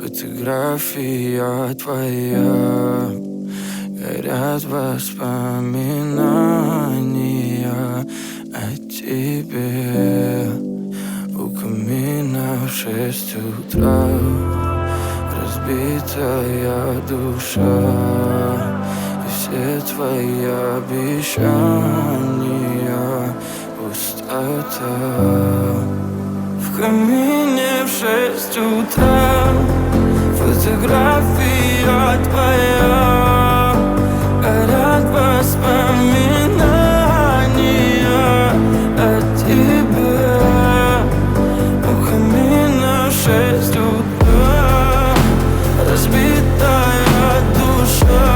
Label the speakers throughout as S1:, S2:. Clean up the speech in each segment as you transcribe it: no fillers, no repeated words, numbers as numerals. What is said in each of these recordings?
S1: Фотография твоя, горят воспоминания о тебе. У камина в 6 утра разбитая душа, и все твои обещания пустота. В камине в 6 утра фотография твоя, горят воспоминания о тебе. У камина в 6 утра разбитая душа,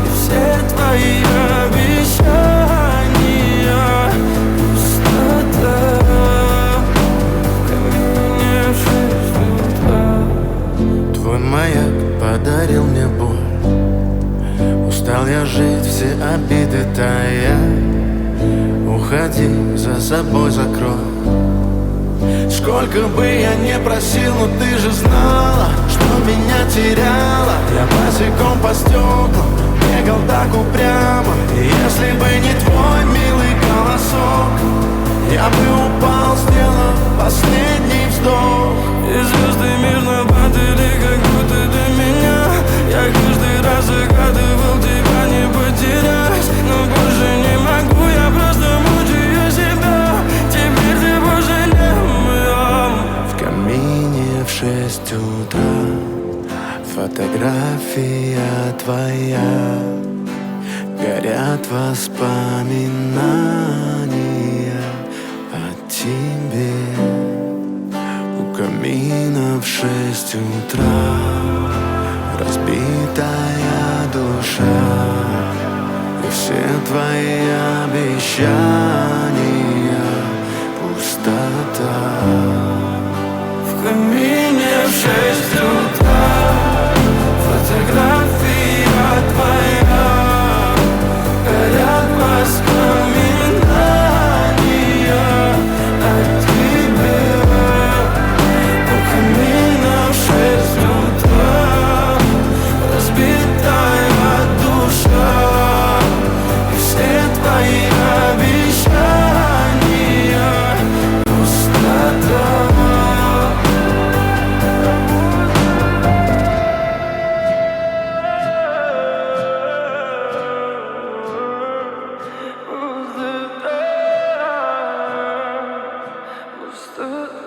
S1: и все твои обещания пустота. В камине в 6 утра.
S2: Твой маяк подарил мне боль. Устал я жить, все обиды тая. Уходи, за собой закрой. Сколько бы я не просил, но ты же знала, что меня теряла. Я босиком по стеклам бегал так упрямо. И если бы не твой милый голосок, я бы упал, сделав последний вздох.
S1: И звезды мирно падали, как будто до меня. Я каждый раз загадывал тебя не потерять, но больше не могу, я просто мучаю себя. Теперь ты больше не моя.
S2: В камине в 6 утра фотография твоя, горят воспоминания о тебе. У камина в 6 утра разбитая душа, и все твои обещания пустота.
S1: В камине в 6 утра фотография твоя, горят воспоминания о тебе. У камина в 6 утра разбитая душа, и все твои обещания пустота. Пустота.